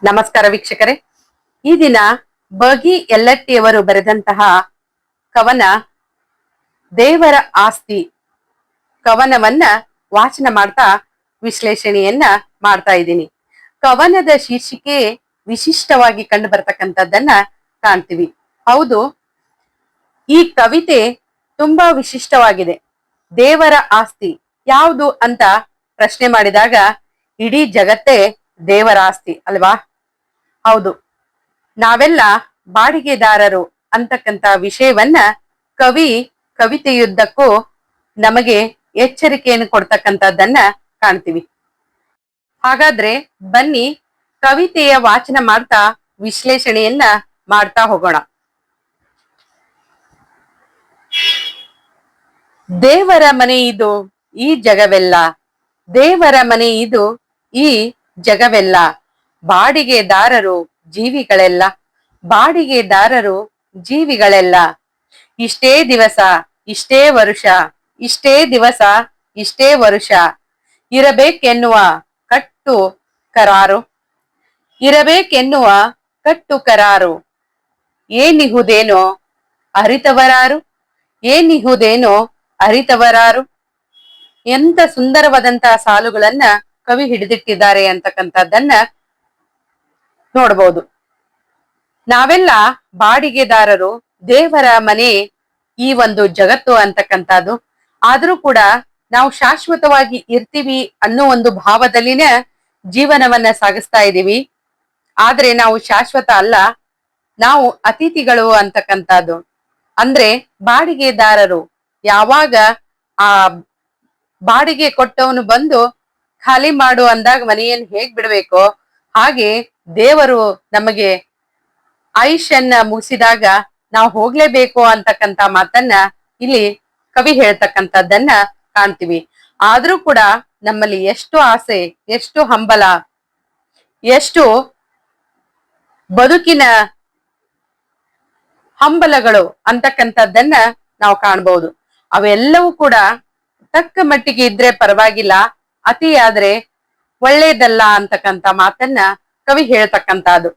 ನಮಸ್ಕಾರ ವೀಕ್ಷಕರೇ. ಈ ದಿನ ಬಗಿ ಯಲ್ಲಟ್ಟಿಯವರು ಬರೆದಂತಹ ಕವನ ದೇವರ ಆಸ್ತಿ ಕವನವನ್ನ ವಾಚನ ಮಾಡ್ತಾ ವಿಶ್ಲೇಷಣೆಯನ್ನ ಮಾಡ್ತಾ ಇದ್ದೀನಿ. ಕವನದ ಶೀರ್ಷಿಕೆ ವಿಶಿಷ್ಟವಾಗಿ ಕಂಡು ಬರ್ತಕ್ಕಂಥದ್ದನ್ನ ಕಾಣ್ತೀವಿ. ಹೌದು, ಈ ಕವಿತೆ ತುಂಬಾ ವಿಶಿಷ್ಟವಾಗಿದೆ. ದೇವರ ಆಸ್ತಿ ಯಾವುದು ಅಂತ ಪ್ರಶ್ನೆ ಮಾಡಿದಾಗ ಇಡೀ ಜಗತ್ತೇ ದೇವರ ಆಸ್ತಿ ಅಲ್ವಾ? ಹೌದು, ನಾವೆಲ್ಲ ಬಾಡಿಗೆದಾರರು ಅಂತಕ್ಕಂತ ವಿಷಯವನ್ನ ಕವಿ ಕವಿತೆಯುದ್ದಕ್ಕೂ ನಮಗೆ ಎಚ್ಚರಿಕೆಯನ್ನು ಕೊಡ್ತಕ್ಕಂಥದ್ದನ್ನ ಕಾಣ್ತೀವಿ. ಹಾಗಾದ್ರೆ ಬನ್ನಿ ಕವಿತೆಯ ವಾಚನ ಮಾಡ್ತಾ ವಿಶ್ಲೇಷಣೆಯನ್ನ ಮಾಡ್ತಾ ಹೋಗೋಣ. ದೇವರ ಮನೆ ಇದು ಈ ಜಗವೆಲ್ಲ, ದೇವರ ಮನೆ ಇದು ಈ ಜಗವೆಲ್ಲ, ಬಾಡಿಗೆದಾರರು ಜೀವಿಗಳೆಲ್ಲ, ಬಾಡಿಗೆದಾರರು ಜೀವಿಗಳೆಲ್ಲ, ಇಷ್ಟೇ ದಿವಸ ಇಷ್ಟೇ ವರುಷ, ಇಷ್ಟೇ ದಿವಸ ಇಷ್ಟೇ ವರುಷ, ಇರಬೇಕೆನ್ನುವ ಕಟ್ಟು ಕರಾರು, ಇರಬೇಕೆನ್ನುವ ಕಟ್ಟು ಕರಾರು, ಏನಿಹುದೇನೋ ಅರಿತವರಾರು, ಏನಿಹುದೇನೋ ಅರಿತವರಾರು. ಎಂತ ಸುಂದರವಾದಂತಹ ಸಾಲುಗಳನ್ನ ಕವಿ ಹಿಡಿದಿಟ್ಟಿದ್ದಾರೆ ಅಂತಕ್ಕಂಥದ್ದನ್ನ ನೋಡ್ಬೋದು. ನಾವೆಲ್ಲ ಬಾಡಿಗೆದಾರರು, ದೇವರ ಮನೆ ಈ ಒಂದು ಜಗತ್ತು ಅಂತಕ್ಕಂಥದ್ದು. ಆದ್ರೂ ಕೂಡ ನಾವು ಶಾಶ್ವತವಾಗಿ ಇರ್ತೀವಿ ಅನ್ನೋ ಒಂದು ಭಾವದಲ್ಲಿನ ಜೀವನವನ್ನ ಸಾಗಿಸ್ತಾ ಇದ್ದೀವಿ. ಆದ್ರೆ ನಾವು ಶಾಶ್ವತ ಅಲ್ಲ, ನಾವು ಅತಿಥಿಗಳು ಅಂತಕ್ಕಂಥದ್ದು. ಅಂದ್ರೆ ಬಾಡಿಗೆದಾರರು ಯಾವಾಗ ಆ ಬಾಡಿಗೆ ಕೊಟ್ಟವನು ಬಂದು ಖಾಲಿ ಮಾಡು ಅಂದಾಗ ಮನೆಯನ್ನು ಹೇಗ್ ಬಿಡ್ಬೇಕೋ ಹಾಗೆ ದೇವರು ನಮಗೆ ಆಯುಷ್ಯನ್ನ ಮುಗಿಸಿದಾಗ ನಾವು ಹೋಗ್ಲೇಬೇಕು ಅಂತಕ್ಕಂತ ಮಾತನ್ನ ಇಲ್ಲಿ ಕವಿ ಹೇಳ್ತಕ್ಕಂಥದ್ದನ್ನ ಕಾಣ್ತೀವಿ. ಆದ್ರೂ ಕೂಡ ನಮ್ಮಲ್ಲಿ ಎಷ್ಟು ಆಸೆ, ಎಷ್ಟು ಹಂಬಲ, ಎಷ್ಟು ಬದುಕಿನ ಹಂಬಲಗಳು ಅಂತಕ್ಕಂಥದ್ದನ್ನ ನಾವು ಕಾಣ್ಬಹುದು. ಅವೆಲ್ಲವೂ ಕೂಡ ತಕ್ಕ ಮಟ್ಟಿಗೆ ಇದ್ರೆ ಪರವಾಗಿಲ್ಲ, ಅತಿಯಾದ್ರೆ ಒಳ್ಳೇದಲ್ಲ ಅಂತಕ್ಕಂಥ ಮಾತನ್ನ ಕವಿ ಹೇಳ್ತಕ್ಕಂಥದ್ದು.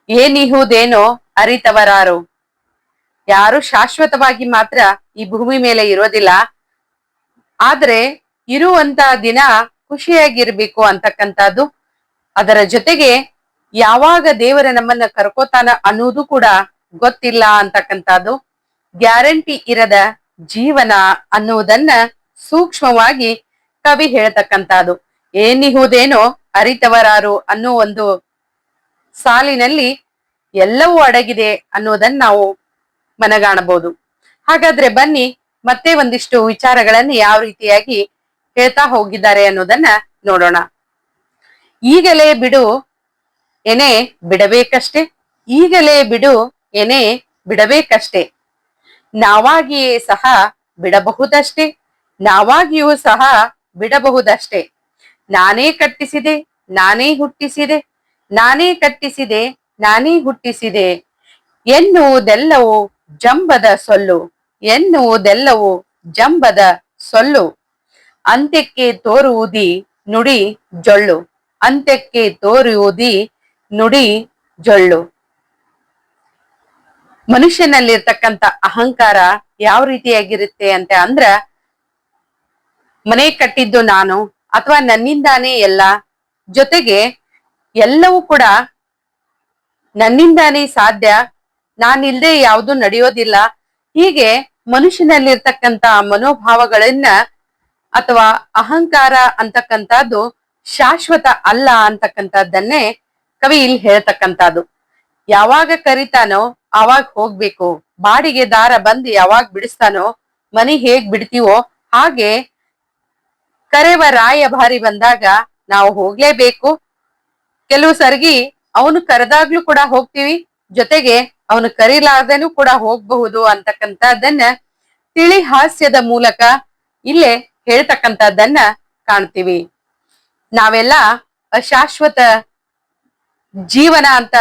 ಏನಿಹುದೇನೋ ಅರಿತವರಾರು, ಯಾರು ಶಾಶ್ವತವಾಗಿ ಮಾತ್ರ ಈ ಭೂಮಿ ಮೇಲೆ ಇರೋದಿಲ್ಲ, ಆದ್ರೆ ಇರುವಂತ ದಿನ ಖುಷಿಯಾಗಿರ್ಬೇಕು ಅಂತಕ್ಕಂಥದ್ದು. ಅದರ ಜೊತೆಗೆ ಯಾವಾಗ ದೇವರ ನಮ್ಮನ್ನ ಕರ್ಕೋತಾನ ಅನ್ನೋದು ಕೂಡ ಗೊತ್ತಿಲ್ಲ ಅಂತಕ್ಕಂಥದ್ದು. ಗ್ಯಾರಂಟಿ ಇರದ ಜೀವನ ಅನ್ನುವುದನ್ನ ಸೂಕ್ಷ್ಮವಾಗಿ ಕವಿ ಹೇಳ್ತಕ್ಕಂಥದ್ದು. ಏನಿಹುದೇನೋ ಅರಿತವರಾರು ಅನ್ನೋ ಒಂದು ಸಾಲಿನಲ್ಲಿ ಎಲ್ಲವೂ ಅಡಗಿದೆ ಅನ್ನೋದನ್ನ ನಾವು ಮನಗಾಣಬಹುದು. ಹಾಗಾದ್ರೆ ಬನ್ನಿ ಮತ್ತೆ ಒಂದಿಷ್ಟು ವಿಚಾರಗಳನ್ನ ಯಾವ ರೀತಿಯಾಗಿ ಹೇಳ್ತಾ ಹೋಗಿದ್ದಾರೆ ಅನ್ನೋದನ್ನ ನೋಡೋಣ. ಈಗಲೇ ಬಿಡು ಎನೆ ಬಿಡಬೇಕಷ್ಟೆ, ಈಗಲೇ ಬಿಡು ಎನೆ ಬಿಡಬೇಕಷ್ಟೆ, ನಾವಾಗಿಯೇ ಸಹ ಬಿಡಬಹುದಷ್ಟೇ, ನಾವಾಗಿಯೂ ಸಹ ಬಿಡಬಹುದಷ್ಟೇ, ನಾನೇ ಕಟ್ಟಿಸಿದೆ ನಾನೇ ಹುಟ್ಟಿಸಿದೆ, ನಾನೇ ಕಟ್ಟಿಸಿದೆ ನಾನೇ ಹುಟ್ಟಿಸಿದೆ, ಎನ್ನುವುದೆಲ್ಲವೂ ಜಂಬದ ಸೊಲ್ಲು, ಎನ್ನುವುದೆಲ್ಲವೂ ಜಂಬದ ಸೊಲ್ಲು, ಅಂತ್ಯಕ್ಕೆ ತೋರುವುದಿ ನುಡಿ ಜೊಳ್ಳು, ಅಂತ್ಯಕ್ಕೆ ತೋರುವುದಿ ನುಡಿ ಜೊಳ್ಳು. ಮನುಷ್ಯನಲ್ಲಿರ್ತಕ್ಕಂಥ ಅಹಂಕಾರ ಯಾವ ರೀತಿಯಾಗಿರುತ್ತೆ ಅಂತ ಅಂದ್ರ, ಮನೆ ಕಟ್ಟಿದ್ದು ನಾನು ಅಥವಾ ನನ್ನಿಂದಾನೇ ಎಲ್ಲ, ಜೊತೆಗೆ ಎಲ್ಲವೂ ಕೂಡ ನನ್ನಿಂದಾನೇ ಸಾಧ್ಯ, ನಾನಿಲ್ದೆ ಯಾವುದು ನಡೆಯೋದಿಲ್ಲ. ಹೀಗೆ ಮನುಷ್ಯನಲ್ಲಿರ್ತಕ್ಕಂಥ ಮನೋಭಾವಗಳನ್ನ ಅಥವಾ ಅಹಂಕಾರ ಅಂತಕ್ಕಂಥದ್ದು ಶಾಶ್ವತ ಅಲ್ಲ ಅಂತಕ್ಕಂಥದ್ದನ್ನೇ ಕವಿ ಇಲ್ಲಿ ಹೇಳ್ತಕ್ಕಂಥದ್ದು. ಯಾವಾಗ ಕರಿತಾನೋ ಆವಾಗ ಹೋಗ್ಬೇಕು, ಬಾಡಿಗೆದಾರ ಬಂದು ಯಾವಾಗ ಬಿಡಿಸ್ತಾನೋ ಮನಿ ಹೇಗ್ ಬಿಡ್ತೀವೋ ಹಾಗೆ ಕರೆವ ರಾಯಭಾರಿ ಬಂದಾಗ ನಾವು ಹೋಗ್ಲೇಬೇಕು. ಕೆಲವು ಸರ್ಗಿ ಅವನು ಕರೆದಾಗ್ಲೂ ಕೂಡ ಹೋಗ್ತೀವಿ, ಜೊತೆಗೆ ಅವನು ಕರೀಲಾರ್ದೇನೂ ಕೂಡ ಹೋಗ್ಬಹುದು ಅಂತಕ್ಕಂಥದ್ದನ್ನ ತಿಳಿ ಹಾಸ್ಯದ ಮೂಲಕ ಇಲ್ಲೇ ಹೇಳ್ತಕ್ಕಂಥದ್ದನ್ನ ಕಾಣ್ತೀವಿ. ನಾವೆಲ್ಲ ಅಶಾಶ್ವತ ಜೀವನ ಅಂತ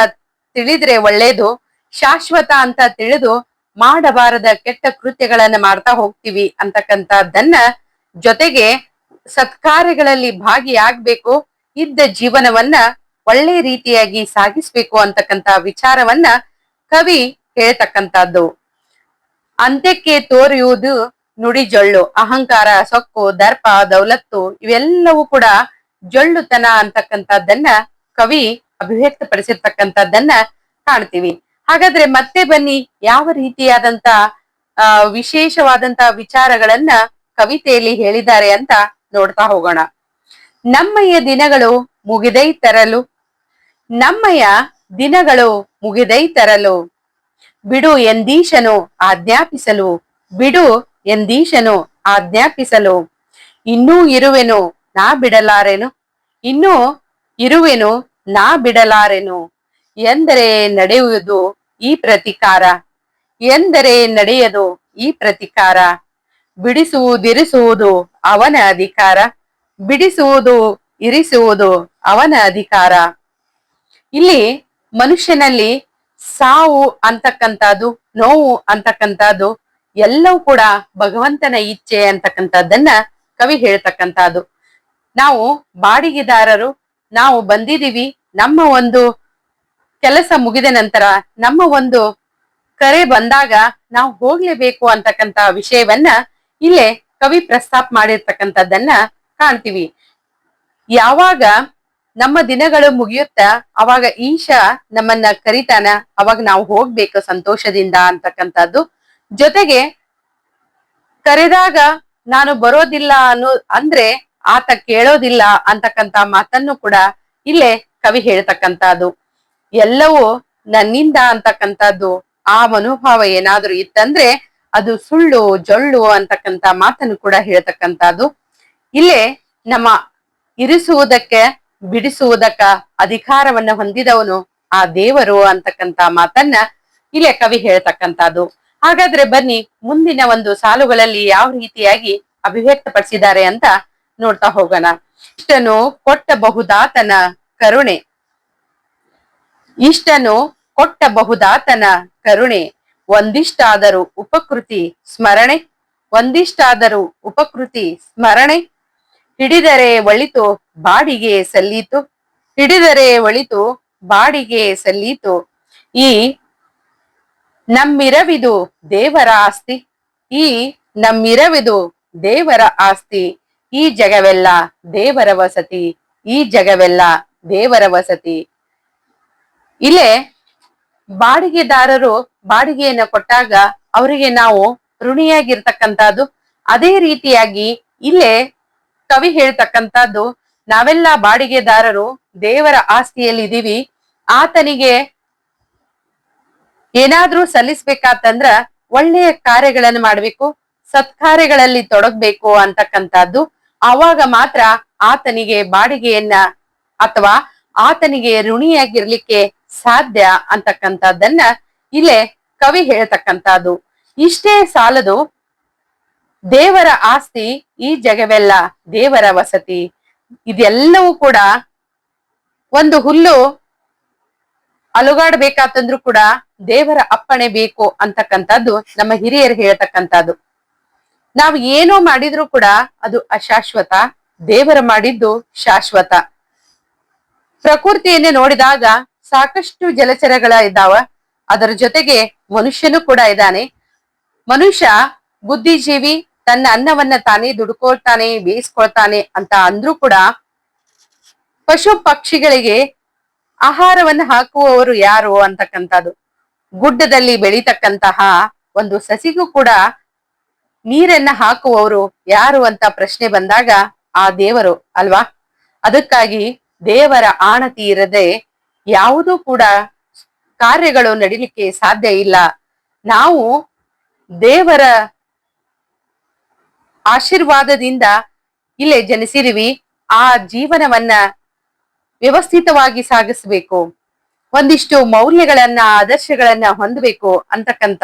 ತಿಳಿದ್ರೆ ಒಳ್ಳೇದು, ಶಾಶ್ವತ ಅಂತ ತಿಳಿದು ಮಾಡಬಾರದ ಕೆಟ್ಟ ಕೃತ್ಯಗಳನ್ನ ಮಾಡ್ತಾ ಹೋಗ್ತೀವಿ ಅಂತಕ್ಕಂಥದ್ದನ್ನ, ಜೊತೆಗೆ ಸತ್ಕಾರ್ಯಗಳಲ್ಲಿ ಭಾಗಿಯಾಗ್ಬೇಕು, ಇದ್ದ ಜೀವನವನ್ನ ಒಳ್ಳೆ ರೀತಿಯಾಗಿ ಸಾಗಿಸ್ಬೇಕು ಅಂತಕ್ಕಂತ ವಿಚಾರವನ್ನ ಕವಿ ಹೇಳ್ತಕ್ಕಂಥದ್ದು. ಅಂತ್ಯಕ್ಕೆ ತೋರಿಯುವುದು ನುಡಿ ಜೊಳ್ಳು, ಅಹಂಕಾರ, ಸೊಕ್ಕು, ದರ್ಪ, ದೌಲತ್ತು ಇವೆಲ್ಲವೂ ಕೂಡ ಜೊಳ್ಳುತನ ಅಂತಕ್ಕಂಥದ್ದನ್ನ ಕವಿ ಅಭಿವ್ಯಕ್ತಪಡಿಸಿರ್ತಕ್ಕಂಥದ್ದನ್ನ ಕಾಣ್ತೀವಿ. ಹಾಗಾದ್ರೆ ಮತ್ತೆ ಬನ್ನಿ, ಯಾವ ರೀತಿಯಾದಂತ ವಿಶೇಷವಾದಂತ ವಿಚಾರಗಳನ್ನ ಕವಿತೆಯಲ್ಲಿ ಹೇಳಿದ್ದಾರೆ ಅಂತ ನೋಡ್ತಾ ಹೋಗೋಣ. ನಮ್ಮಯ್ಯ ದಿನಗಳು ಮುಗಿದೈ ತರಲು, ನಮ್ಮಯ್ಯ ದಿನಗಳು ಮುಗಿದೈ ತರಲು, ಬಿಡು ಎಂದೀಶನು ಆಜ್ಞಾಪಿಸಲು, ಬಿಡು ಎಂದೀಶನು ಆಜ್ಞಾಪಿಸಲು, ಇನ್ನೂ ಇರುವೆನು ನಾ ಬಿಡಲಾರೆನು, ಇನ್ನೂ ಇರುವೆನು ನಾ ಬಿಡಲಾರೆನು, ಎಂದರೆ ನಡೆಯುವುದು ಈ ಪ್ರತಿಕಾರ, ಎಂದರೆ ನಡೆಯದು ಈ ಪ್ರತಿಕಾರ, ಬಿಡಿಸುವುದಿರಿಸುವುದು ಅವನ ಅಧಿಕಾರ, ಬಿಡಿಸುವುದು ಇರಿಸುವುದು ಅವನ ಅಧಿಕಾರ. ಇಲ್ಲಿ ಮನುಷ್ಯನಲ್ಲಿ ಸಾವು ಅಂತಕ್ಕಂಥದ್ದು, ನೋವು ಅಂತಕ್ಕಂಥದ್ದು ಎಲ್ಲವೂ ಕೂಡ ಭಗವಂತನ ಇಚ್ಛೆ ಅಂತಕ್ಕಂಥದ್ದನ್ನ ಕವಿ ಹೇಳ್ತಕ್ಕಂಥದ್ದು. ನಾವು ಬಾಡಿಗೆದಾರರು, ನಾವು ಬಂದಿದೀವಿ, ನಮ್ಮ ಒಂದು ಕೆಲಸ ಮುಗಿದ ನಂತರ ನಮ್ಮ ಒಂದು ಕರೆ ಬಂದಾಗ ನಾವು ಹೋಗ್ಲೇಬೇಕು ಅಂತಕ್ಕಂತ ವಿಷಯವನ್ನ ಇಲ್ಲೇ ಕವಿ ಪ್ರಸ್ತಾಪ ಮಾಡಿರ್ತಕ್ಕಂಥದ್ದನ್ನ ಕಾಣ್ತೀವಿ. ಯಾವಾಗ ನಮ್ಮ ದಿನಗಳು ಮುಗಿಯುತ್ತ ಅವಾಗ ಈಶ ನಮ್ಮನ್ನ ಕರಿತಾನ, ಅವಾಗ ನಾವು ಹೋಗ್ಬೇಕು ಸಂತೋಷದಿಂದ ಅಂತಕ್ಕಂಥದ್ದು. ಜೊತೆಗೆ ಕರೆದಾಗ ನಾನು ಬರೋದಿಲ್ಲ ಅಂದ್ರೆ ಆತ ಕೇಳೋದಿಲ್ಲ ಅಂತಕ್ಕಂತ ಮಾತನ್ನು ಕೂಡ ಇಲ್ಲೇ ಕವಿ ಹೇಳ್ತಕ್ಕಂಥದ್ದು. ಎಲ್ಲವೂ ನನ್ನಿಂದ ಅಂತಕ್ಕಂಥದ್ದು ಆ ಮನೋಭಾವ ಏನಾದ್ರೂ ಇತ್ತಂದ್ರೆ ಅದು ಸುಳ್ಳು ಜೊಳ್ಳು ಅಂತಕ್ಕಂತ ಮಾತನ್ನು ಕೂಡ ಹೇಳ್ತಕ್ಕಂಥದ್ದು. ಇಲ್ಲೇ ನಮ್ಮ ಇರಿಸುವುದಕ್ಕೆ ಬಿಡಿಸುವುದಕ್ಕ ಅಧಿಕಾರವನ್ನ ಹೊಂದಿದವನು ಆ ದೇವರು ಅಂತಕ್ಕಂತ ಮಾತನ್ನ ಇಲ್ಲೇ ಕವಿ ಹೇಳ್ತಕ್ಕಂಥದ್ದು. ಹಾಗಾದ್ರೆ ಬನ್ನಿ, ಮುಂದಿನ ಒಂದು ಸಾಲುಗಳಲ್ಲಿ ಯಾವ ರೀತಿಯಾಗಿ ಅಭಿವ್ಯಕ್ತಪಡಿಸಿದ್ದಾರೆ ಅಂತ ನೋಡ್ತಾ ಹೋಗೋಣ. ಇಷ್ಟನು ಕೊಟ್ಟಬಹುದಾತನ ಕರುಣೆ, ಇಷ್ಟನು ಕೊಟ್ಟಬಹುದಾತನ ಕರುಣೆ, ಒಂದಿಷ್ಟಾದರೂ ಉಪಕೃತಿ ಸ್ಮರಣೆ, ಒಂದಿಷ್ಟಾದರೂ ಉಪಕೃತಿ ಸ್ಮರಣೆ, ಹಿಡಿದರೆ ಒಳಿತು ಬಾಡಿಗೆ ಸಲ್ಲೀತು, ಹಿಡಿದರೆ ಒಳಿತು ಬಾಡಿಗೆ ಸಲ್ಲೀತು, ಈ ನಮ್ಮಿರವಿದು ದೇವರ ಆಸ್ತಿ, ಈ ನಮ್ಮಿರವಿದು ದೇವರ ಆಸ್ತಿ, ಈ ಜಗವೆಲ್ಲ ದೇವರ ವಸತಿ, ಈ ಜಗವೆಲ್ಲ ದೇವರ ವಸತಿ. ಇಲ್ಲೇ ಬಾಡಿಗೆದಾರರು ಬಾಡಿಗೆಯನ್ನ ಕೊಟ್ಟಾಗ ಅವರಿಗೆ ನಾವು ಋಣಿಯಾಗಿರ್ತಕ್ಕಂಥದ್ದು. ಅದೇ ರೀತಿಯಾಗಿ ಇಲ್ಲೇ ಕವಿ ಹೇಳ್ತಕ್ಕಂಥದ್ದು, ನಾವೆಲ್ಲ ಬಾಡಿಗೆದಾರರು ದೇವರ ಆಸ್ತಿಯಲ್ಲಿ ಇದೀವಿ, ಆತನಿಗೆ ಏನಾದ್ರೂ ಸಲ್ಲಿಸ್ಬೇಕಾತಂದ್ರ ಒಳ್ಳೆಯ ಕಾರ್ಯಗಳನ್ನು ಮಾಡ್ಬೇಕು, ಸತ್ಕಾರ್ಯಗಳಲ್ಲಿ ತೊಡಗ್ಬೇಕು ಅಂತಕ್ಕಂಥದ್ದು. ಆವಾಗ ಮಾತ್ರ ಆತನಿಗೆ ಬಾಡಿಗೆಯನ್ನ ಅಥವಾ ಆತನಿಗೆ ಋಣಿಯಾಗಿರ್ಲಿಕ್ಕೆ ಸಾಧ್ಯ ಅಂತಕ್ಕಂಥದ್ದನ್ನ ಇಲ್ಲೇ ಕವಿ ಹೇಳ್ತಕ್ಕಂಥದ್ದು. ಇಷ್ಟೇ ಸಾಲದು, ದೇವರ ಆಸ್ತಿ ಈ ಜಗವೆಲ್ಲ ದೇವರ ವಸತಿ, ಇದೆಲ್ಲವೂ ಕೂಡ ಒಂದು ಹುಲ್ಲು ಅಲುಗಾಡ್ಬೇಕಾತಂದ್ರೂ ಕೂಡ ದೇವರ ಅಪ್ಪಣೆ ಬೇಕು ಅಂತಕ್ಕಂಥದ್ದು ನಮ್ಮ ಹಿರಿಯರು ಹೇಳ್ತಕ್ಕಂಥದ್ದು. ನಾವು ಏನೋ ಮಾಡಿದ್ರು ಕೂಡ ಅದು ಅಶಾಶ್ವತ, ದೇವರ ಮಾಡಿದ್ದು ಶಾಶ್ವತ. ಪ್ರಕೃತಿಯನ್ನೇ ನೋಡಿದಾಗ ಸಾಕಷ್ಟು ಜಲಚರಗಳ ಇದ್ದಾವ, ಅದರ ಜೊತೆಗೆ ಮನುಷ್ಯನು ಕೂಡ ಇದ್ದಾನೆ. ಮನುಷ್ಯ ಬುದ್ಧಿಜೀವಿ, ತನ್ನ ಅನ್ನವನ್ನ ತಾನೇ ದುಡ್ಕೊಳ್ತಾನೆ, ಬೇಯಿಸ್ಕೊಳ್ತಾನೆ ಅಂತ ಅಂದ್ರೂ ಕೂಡ ಪಶು ಪಕ್ಷಿಗಳಿಗೆ ಆಹಾರವನ್ನು ಹಾಕುವವರು ಯಾರು ಅಂತಕ್ಕಂಥದ್ದು. ಗುಡ್ಡದಲ್ಲಿ ಬೆಳೀತಕ್ಕಂತಹ ಒಂದು ಸಸಿಗೂ ಕೂಡ ನೀರನ್ನ ಹಾಕುವವರು ಯಾರು ಅಂತ ಪ್ರಶ್ನೆ ಬಂದಾಗ ಆ ದೇವರು ಅಲ್ವಾ. ಅದಕ್ಕಾಗಿ ದೇವರ ಆಣತಿ ಇರದೆ ಯಾವುದೂ ಕೂಡ ಕಾರ್ಯಗಳು ನಡಿಲಿಕ್ಕೆ ಸಾಧ್ಯ ಇಲ್ಲ. ನಾವು ದೇವರ ಆಶೀರ್ವಾದದಿಂದ ಇಲ್ಲೇ ಜನಿಸಿದೀವಿ, ಆ ಜೀವನವನ್ನ ವ್ಯವಸ್ಥಿತವಾಗಿ ಸಾಗಿಸ್ಬೇಕು, ಒಂದಿಷ್ಟು ಮೌಲ್ಯಗಳನ್ನ ಆದರ್ಶಗಳನ್ನ ಹೊಂದಬೇಕು ಅಂತಕ್ಕಂತ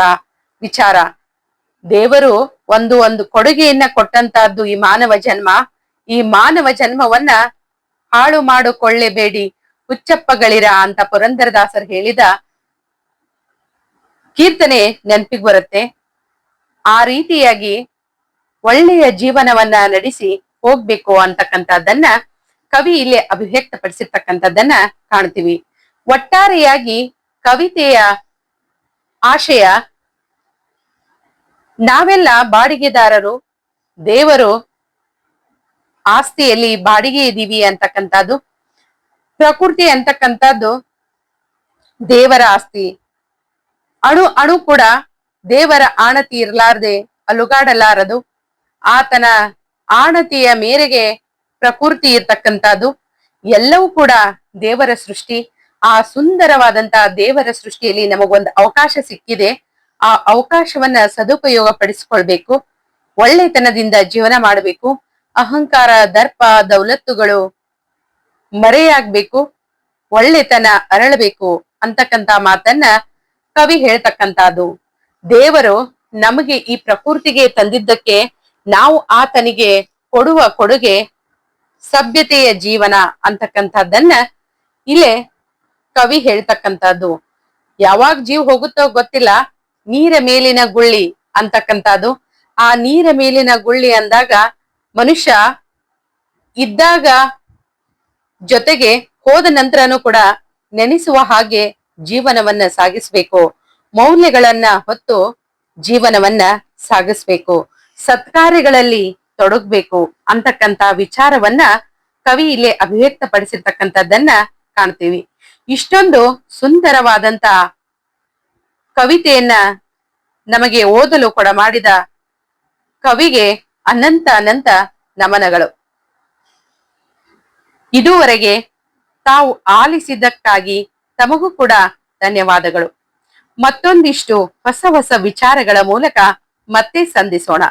ವಿಚಾರ. ದೇವರು ಒಂದು ಕೊಡುಗೆಯನ್ನ ಕೊಟ್ಟಂತಹದ್ದು ಈ ಮಾನವ ಜನ್ಮ. ಈ ಮಾನವ ಜನ್ಮವನ್ನ ಹಾಳು ಮಾಡಿಕೊಳ್ಳಬೇಡಿ ಹುಚ್ಚಪ್ಪಗಳಿರ ಅಂತ ಪುರಂದರದಾಸರು ಹೇಳಿದ ಕೀರ್ತನೆ ನೆನಪಿಗೆ ಬರುತ್ತೆ. ಆ ರೀತಿಯಾಗಿ ಒಳ್ಳೆಯ ಜೀವನವನ್ನ ನಡೆಸಿ ಹೋಗ್ಬೇಕು ಅಂತಕ್ಕಂಥದ್ದನ್ನ ಕವಿ ಇಲ್ಲಿ ಅಭಿವ್ಯಕ್ತಪಡಿಸಿರ್ತಕ್ಕಂಥದ್ದನ್ನ ಕಾಣ್ತೀವಿ. ಒಟ್ಟಾರೆಯಾಗಿ ಕವಿತೆಯ ಆಶಯ, ನಾವೆಲ್ಲ ಬಾಡಿಗೆದಾರರು, ದೇವರು ಆಸ್ತಿಯಲ್ಲಿ ಬಾಡಿಗೆ ಇದೀವಿ ಅಂತಕ್ಕಂಥದ್ದು. ಪ್ರಕೃತಿ ಅಂತಕ್ಕಂಥದ್ದು ದೇವರ ಆಸ್ತಿ. ಅಣು ಅಣು ಕೂಡ ದೇವರ ಆಣತಿ ಇರಲಾರದೆ ಅಲುಗಾಡಲಾರದು. ಆತನ ಆಣತಿಯ ಮೇರೆಗೆ ಪ್ರಕೃತಿ ಇರ್ತಕ್ಕಂಥದ್ದು ಎಲ್ಲವೂ ಕೂಡ ದೇವರ ಸೃಷ್ಟಿ. ಆ ಸುಂದರವಾದಂತಹ ದೇವರ ಸೃಷ್ಟಿಯಲ್ಲಿ ನಮಗೊಂದು ಅವಕಾಶ ಸಿಕ್ಕಿದೆ. ಆ ಅವಕಾಶವನ್ನ ಸದುಪಯೋಗ ಪಡಿಸಿಕೊಳ್ಬೇಕು. ಒಳ್ಳೆತನದಿಂದ ಜೀವನ ಮಾಡಬೇಕು. ಅಹಂಕಾರ, ದರ್ಪ, ದೌಲತ್ತುಗಳು ಮರೆಯಾಗ್ಬೇಕು. ಒಳ್ಳೆತನ ಅರಳಬೇಕು ಅಂತಕ್ಕಂತ ಮಾತನ್ನ ಕವಿ ಹೇಳ್ತಕ್ಕಂಥದ್ದು. ದೇವರು ನಮಗೆ ಈ ಪ್ರಕೃತಿಗೆ ತಂದಿದ್ದಕ್ಕೆ ನಾವು ಆತನಿಗೆ ಕೊಡುವ ಕೊಡುಗೆ ಸಭ್ಯತೆಯ ಜೀವನ ಅಂತಕ್ಕಂಥದ್ದನ್ನ ಇಲ್ಲೇ ಕವಿ ಹೇಳ್ತಕ್ಕಂಥದ್ದು. ಯಾವಾಗ ಜೀವ ಹೋಗುತ್ತೋ ಗೊತ್ತಿಲ್ಲ. ನೀರ ಮೇಲಿನ ಗುಳ್ಳಿ ಅಂತಕ್ಕಂಥದ್ದು. ಆ ನೀರ ಮೇಲಿನ ಗುಳ್ಳಿ ಅಂದಾಗ ಮನುಷ್ಯ ಇದ್ದಾಗ ಜೊತೆಗೆ ಹೋದ ನಂತರನೂ ಕೂಡ ನೆನೆಸುವ ಹಾಗೆ ಜೀವನವನ್ನ ಸಾಗಿಸ್ಬೇಕು. ಮೌಲ್ಯಗಳನ್ನ ಹೊತ್ತು ಜೀವನವನ್ನ ಸಾಗಿಸ್ಬೇಕು. ಸತ್ಕಾರ್ಯಗಳಲ್ಲಿ ತೊಡಗ್ಬೇಕು ಅಂತಕ್ಕಂತ ವಿಚಾರವನ್ನ ಕವಿ ಇಲ್ಲಿ ಅಭಿವ್ಯಕ್ತಪಡಿಸಿರ್ತಕ್ಕಂಥದ್ದನ್ನ ಕಾಣ್ತೀವಿ. ಇಷ್ಟೊಂದು ಸುಂದರವಾದಂತ ಕವಿತೆಯನ್ನ ನಮಗೆ ಓದಲು ಕೂಡ ಮಾಡಿದ ಕವಿಗೆ ಅನಂತ ಅನಂತ ನಮನಗಳು. ಇದುವರೆಗೆ ತಾವು ಆಲಿಸಿದ್ದಕ್ಕಾಗಿ ತಮಗೂ ಕೂಡ ಧನ್ಯವಾದಗಳು. ಮತ್ತೊಂದಿಷ್ಟು ಹೊಸ ಹೊಸ ವಿಚಾರಗಳ ಮೂಲಕ ಮತ್ತೆ ಸಂಧಿಸೋಣ.